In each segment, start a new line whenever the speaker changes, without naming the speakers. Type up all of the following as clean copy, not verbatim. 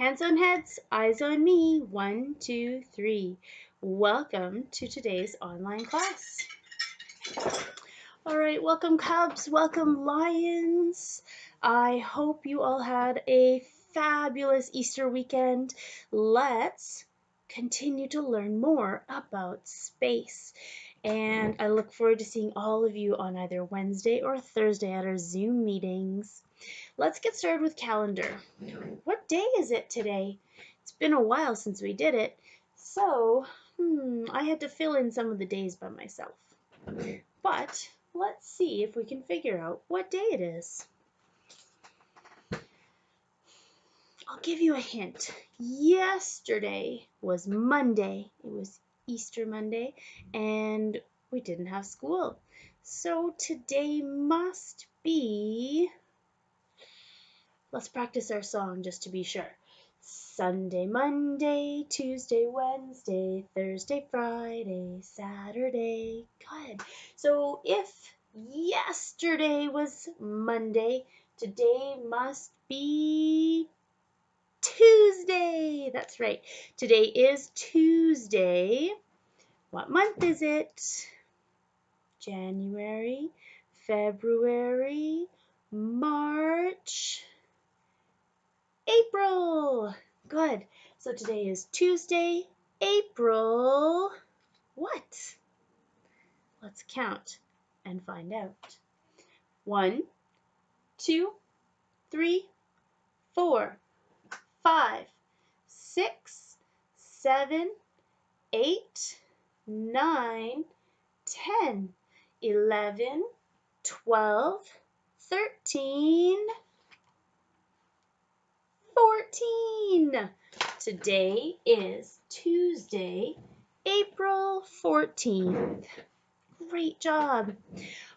Hands on heads, eyes on me. 1, 2, 3. Welcome to today's online class. All right, welcome Cubs, welcome Lions. I hope you all had a fabulous Easter weekend. Let's continue to learn more about space. And I look forward to seeing all of you on either Wednesday or Thursday at our Zoom meetings. Let's get started with calendar. What day is it today? It's been a while since we did it, so I had to fill in some of the days by myself. But let's see if we can figure out what day it is. I'll give you a hint. Yesterday was Monday. It was Easter Monday, and we didn't have school. So today must be... Let's practice our song just to be sure. Sunday, Monday, Tuesday, Wednesday, Thursday, Friday, Saturday. Good. So if yesterday was Monday, today must be Tuesday. That's right. Today is Tuesday. What month is it? January, February, March, April. Good. So today is Tuesday, April what? Let's count and find out. 1, 2, 3, 4, 5, 6, 7, 8, 9, 10, 11, 12, 13, 14. Today is Tuesday, April 14th. Great job.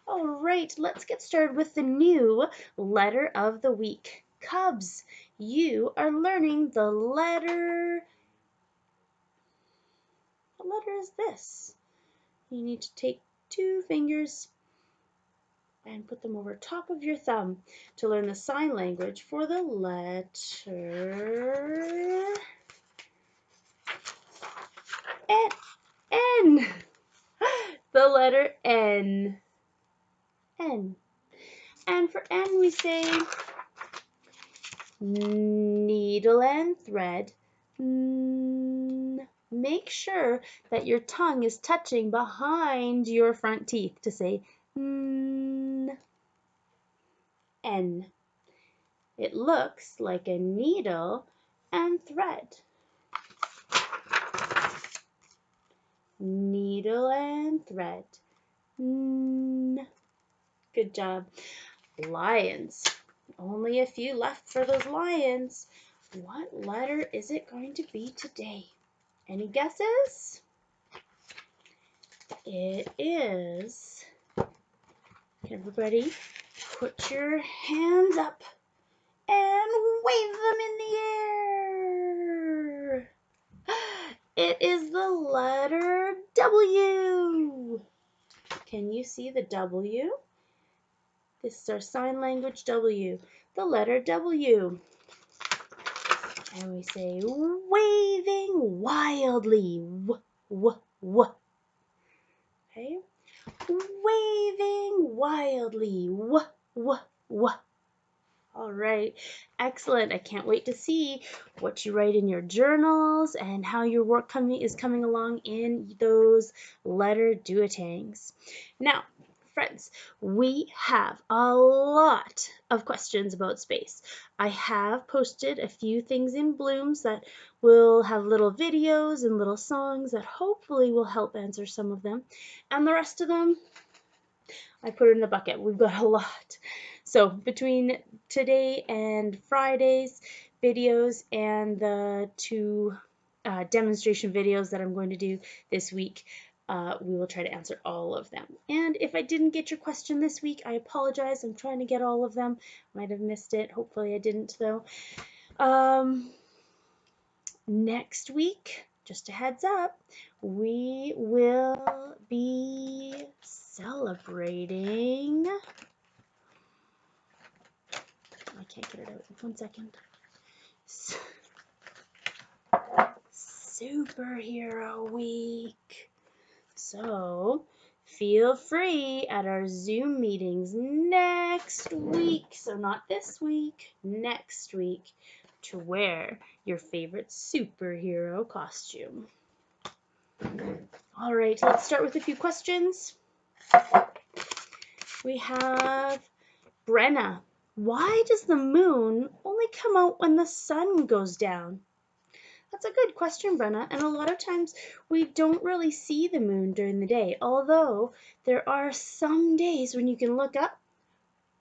All right, let's get started with the new letter of the week. Cubs, you are learning the letter. What letter is this? You need to take 2 fingers and put them over top of your thumb to learn the sign language for the letter N. The letter N. N. And for N we say needle and thread. Make sure that your tongue is touching behind your front teeth to say N. It looks like a needle and thread. Needle and thread. Good job. Lions. Only a few left for those lions. What letter is it going to be today? Any guesses? It is... Everybody, put your hands up and wave them in the air. It is the letter W. Can you see the W? This is our sign language W, the letter W. And we say waving wildly. W. Okay? Waving wildly. W. All right, excellent. I can't wait to see what you write in your journals and how your work is coming along in those letter duotangs. Now, friends, we have a lot of questions about space. I have posted a few things in Blooms that will have little videos and little songs that hopefully will help answer some of them. And the rest of them, I put in the bucket. We've got a lot. So between today and Friday's videos and the 2 demonstration videos that I'm going to do this week, we will try to answer all of them. And if I didn't get your question this week, I apologize. I'm trying to get all of them. Might have missed it. Hopefully I didn't though. Next week, just a heads up, we will be celebrating... I can't get it out. 1 second. Superhero Week. So feel free at our Zoom meetings next week, so not this week, next week, to wear your favorite superhero costume. All right, let's start with a few questions. We have Brenna. Why does the moon only come out when the sun goes down? That's a good question, Brenna, and a lot of times we don't really see the moon during the day, although there are some days when you can look up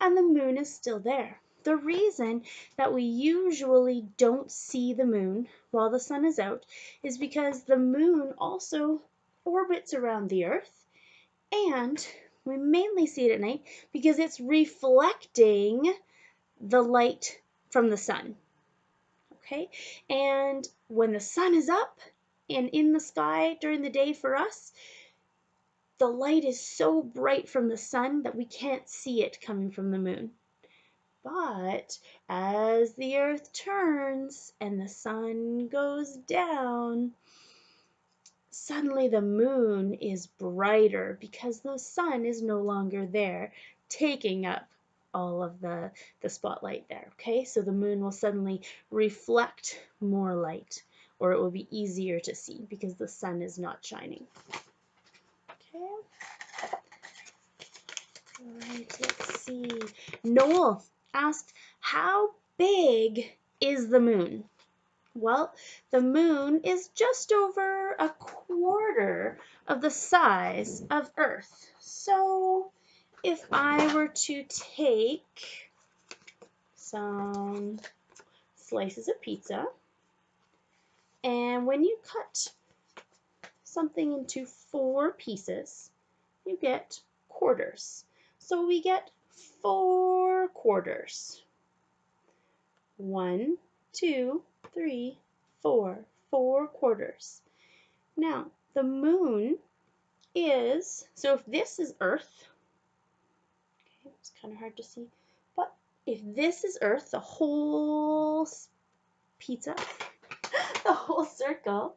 and the moon is still there. The reason that we usually don't see the moon while the sun is out is because the moon also orbits around the earth, and we mainly see it at night because it's reflecting the light from the sun. Okay, and when the sun is up and in the sky during the day for us, the light is so bright from the sun that we can't see it coming from the moon. But as the earth turns and the sun goes down, suddenly the moon is brighter because the sun is no longer there taking up all of the spotlight there. Okay, so the moon will suddenly reflect more light, or it will be easier to see because the sun is not shining. Okay, all right, let's see. Noel asked, how big is the moon? Well, the moon is just over a quarter of the size of Earth. So if I were to take some slices of pizza, and when you cut something into 4 pieces, you get quarters. So we get 4 quarters. 1, 2, 3, 4. 4 quarters. Now, the moon is, so if this is Earth, okay, it's kind of hard to see, but if this is Earth, the whole pizza, the whole circle,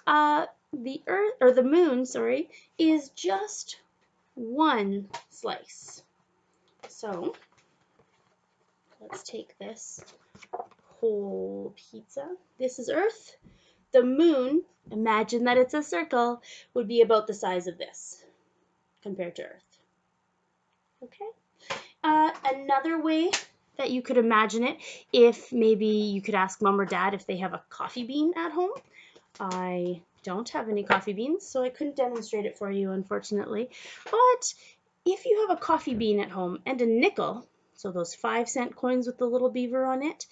the Earth, or the moon, sorry, is just 1 slice. So let's take this whole pizza. This is Earth. The moon, imagine that it's a circle, would be about the size of this compared to Earth. Okay. Another way that you could imagine it, if maybe you could ask mom or dad if they have a coffee bean at home. I don't have any coffee beans, so I couldn't demonstrate it for you, unfortunately. But if you have a coffee bean at home and a nickel, so those 5-cent coins with the little beaver on it,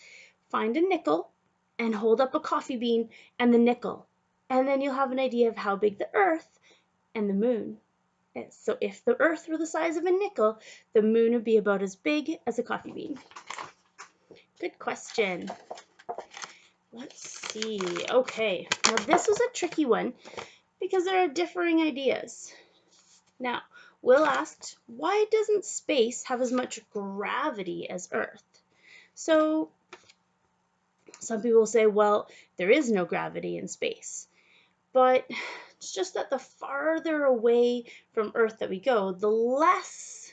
find a nickel and hold up a coffee bean and the nickel. And then you'll have an idea of how big the Earth and the moon is. So if the Earth were the size of a nickel, the moon would be about as big as a coffee bean. Good question. Let's see. Okay, now this was a tricky one because there are differing ideas. Now, Will asked, why doesn't space have as much gravity as Earth? So some people say, well, there is no gravity in space. But it's just that the farther away from Earth that we go, the less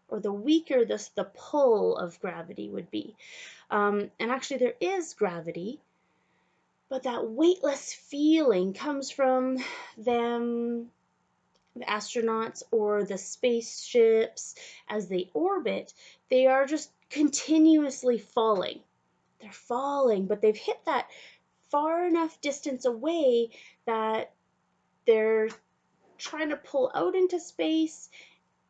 or the weaker the pull of gravity would be. And actually there is gravity, but that weightless feeling comes from them, the astronauts or the spaceships, as they orbit, they are just continuously falling. They're falling, but they've hit that far enough distance away that they're trying to pull out into space,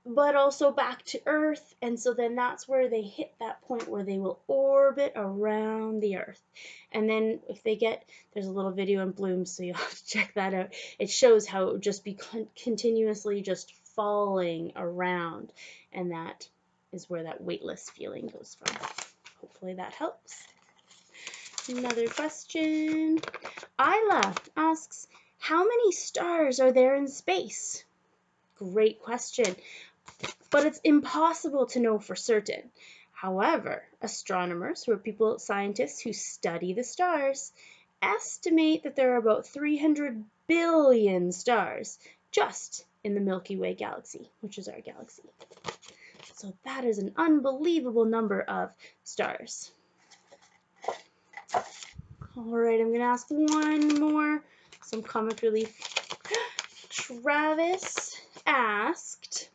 but also back to Earth, and so then that's where they hit that point where they will orbit around the Earth. And then if they get, there's a little video in Bloom, so you'll have to check that out. It shows how it would just be continuously just falling around, and that is where that weightless feeling goes from. Hopefully that helps. Another question. Isla asks, how many stars are there in space? Great question, but it's impossible to know for certain. However, astronomers, who are scientists who study the stars, estimate that there are about 300 billion stars just in the Milky Way galaxy, which is our galaxy. So that is an unbelievable number of stars. All right, I'm going to ask one more, some comic relief. Travis asked,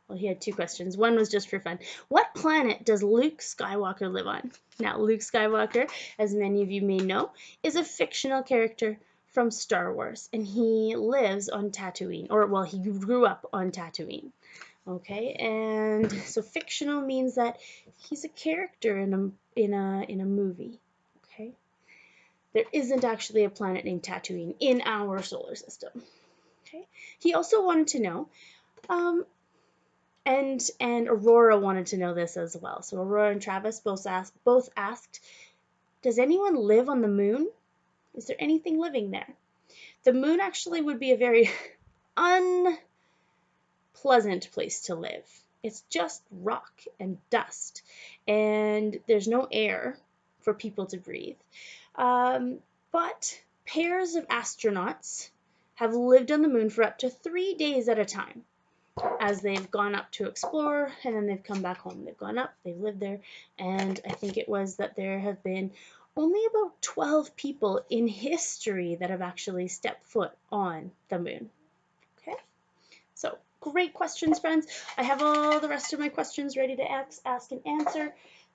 well, he had two questions. One was just for fun. What planet does Luke Skywalker live on? Now, Luke Skywalker, as many of you may know, is a fictional character from Star Wars, and he lives on Tatooine, or, well, he grew up on Tatooine. Okay, and so fictional means that he's a character in a movie. Okay, there isn't actually a planet named Tatooine in our solar system. Okay, he also wanted to know, and Aurora wanted to know this as well. So Aurora and Travis both asked, does anyone live on the moon? Is there anything living there? The moon actually would be a very unpleasant place to live. It's just rock and dust, and there's no air for people to breathe. But pairs of astronauts have lived on the moon for up to 3 days at a time as they've gone up to explore, and then they've come back home. They've gone up, they've lived there, and I think it was that there have been only about 12 people in history that have actually stepped foot on the moon. Okay, so great questions, friends. I have all the rest of my questions ready to ask and answer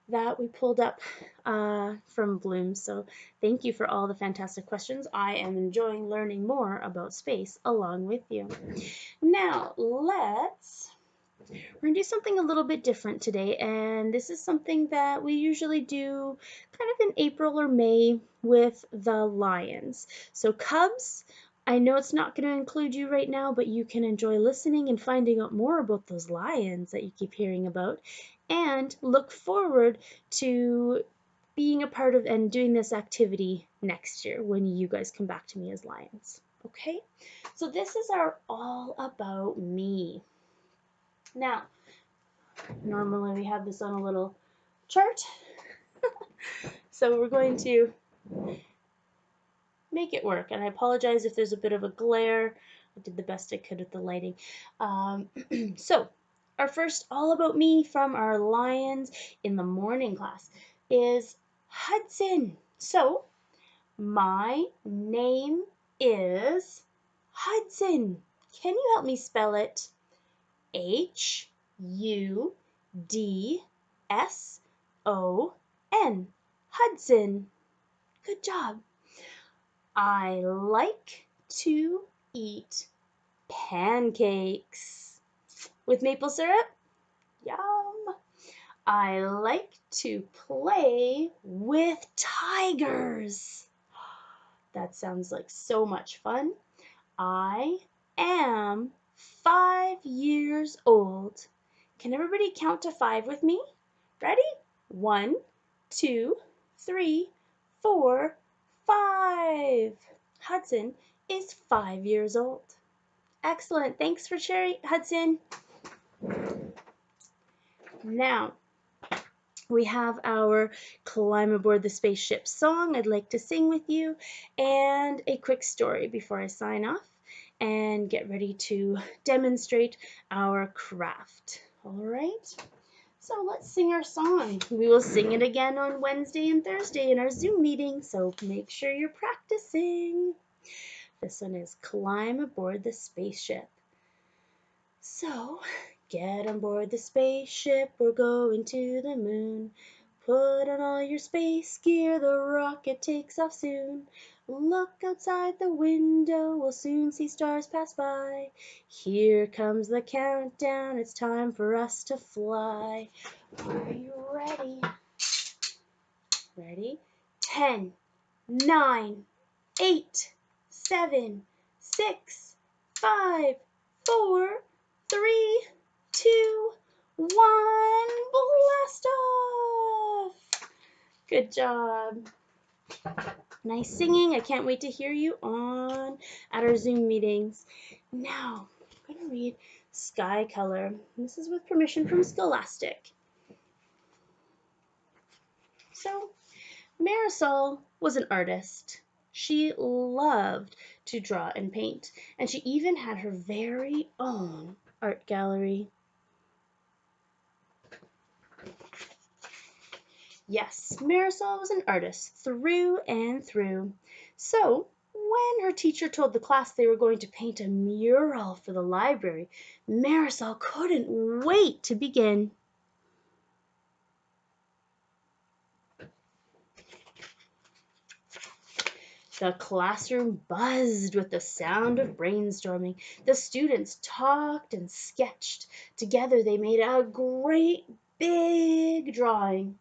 that we pulled up from Bloom. So thank you for all the fantastic questions. I am enjoying learning more about space along with you. Now, we're going to do something a little bit different today, and this is something that we usually do kind of in April or May with the lions. So Cubs, I know it's not going to include you right now, but you can enjoy listening and finding out more about those lions that you keep hearing about, and look forward to being a part of and doing this activity next year when you guys come back to me as lions. Okay, so this is our all about me. Now, normally we have this on a little chart, so we're going to make it work, and I apologize if there's a bit of a glare. I did the best I could with the lighting. So, our first all about me from our Lions in the Morning class is Hudson. So, my name is Hudson. Can you help me spell it? H-U-D-S-O-N. Hudson. Good job. I like to eat pancakes with maple syrup. Yum. I like to play with tigers. That sounds like so much fun. I am 5 years old. Can everybody count to 5 with me? Ready? 1, 2, 3, 4, 5. Hudson is 5 years old. Excellent. Thanks for sharing, Hudson. Now, we have our Climb Aboard the Spaceship song I'd like to sing with you, and a quick story before I sign off and get ready to demonstrate our craft. All right? So let's sing our song. We will sing it again on Wednesday and Thursday in our Zoom meeting, so make sure you're practicing. This one is Climb Aboard the Spaceship. So, get on board the spaceship, we're going to the moon. Put on all your space gear, the rocket takes off soon. Look outside the window, we'll soon see stars pass by. Here comes the countdown, it's time for us to fly. Are you ready? Ready? 10, 9, 8, 7, 6, 5, 4, 3, 2, 1, blast off! Good job. Nice singing. I can't wait to hear you at our Zoom meetings. Now, I'm going to read Sky Color. This is with permission from Scholastic. So, Marisol was an artist. She loved to draw and paint, and she even had her very own art gallery. Yes, Marisol was an artist through and through. So, when her teacher told the class they were going to paint a mural for the library, Marisol couldn't wait to begin. The classroom buzzed with the sound of brainstorming. The students talked and sketched. Together they made a great big drawing.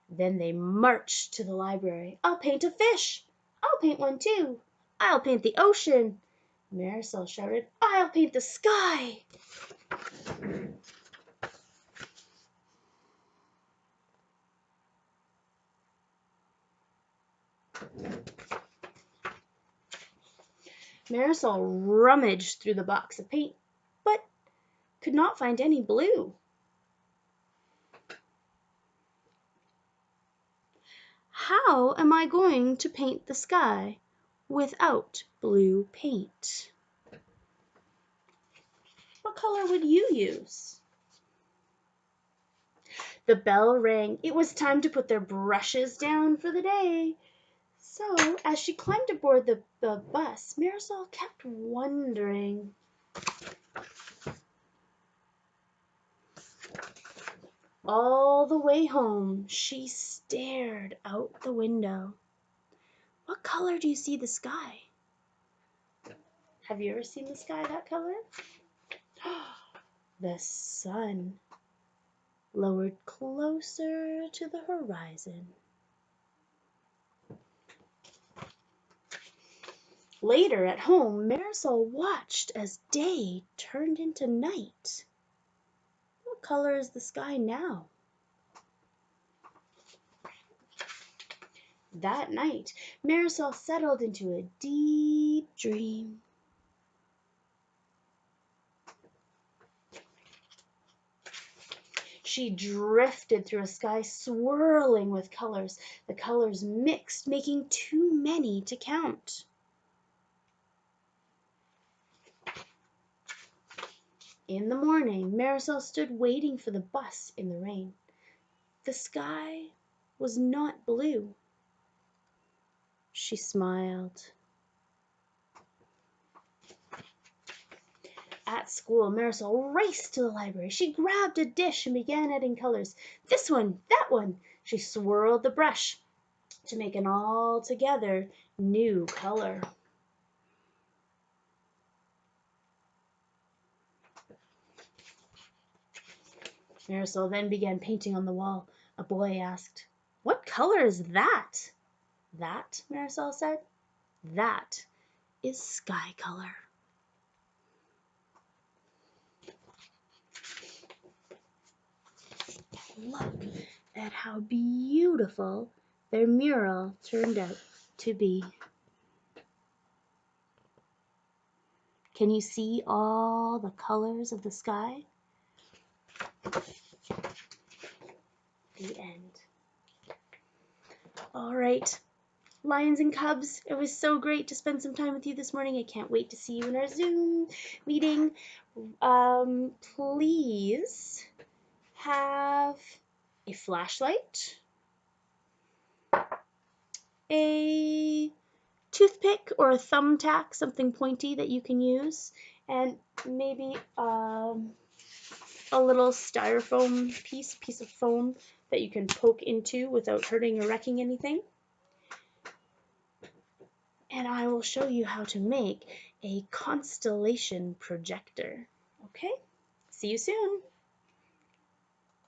Then they marched to the library. "I'll paint a fish." "I'll paint one too." "I'll paint the ocean." Marisol shouted, "I'll paint the sky." Marisol rummaged through the box of paint, but could not find any blue. "How am I going to paint the sky without blue paint?" What color would you use? The bell rang. It was time to put their brushes down for the day. So, as she climbed aboard the bus, Marisol kept wondering. All the way home, she stared out the window. What color do you see the sky? Have you ever seen the sky that color? The sun lowered closer to the horizon. Later at home, Marisol watched as day turned into night. What color is the sky now? That night, Marisol settled into a deep dream. She drifted through a sky swirling with colors. The colors mixed, making too many to count. In the morning, Marisol stood waiting for the bus in the rain. The sky was not blue. She smiled. At school, Marisol raced to the library. She grabbed a dish and began adding colors. This one, that one. She swirled the brush to make an altogether new color. Marisol then began painting on the wall. A boy asked, "What color is that?" "That," Marisol said, "that is sky color." Look at how beautiful their mural turned out to be. Can you see all the colors of the sky? The end. All right, Lions and Cubs, it was so great to spend some time with you this morning. I can't wait to see you in our Zoom meeting. Please have a flashlight, a toothpick or a thumbtack, something pointy that you can use, and maybe a little styrofoam piece of foam that you can poke into without hurting or wrecking anything. And I will show you how to make a constellation projector. Okay? See you soon.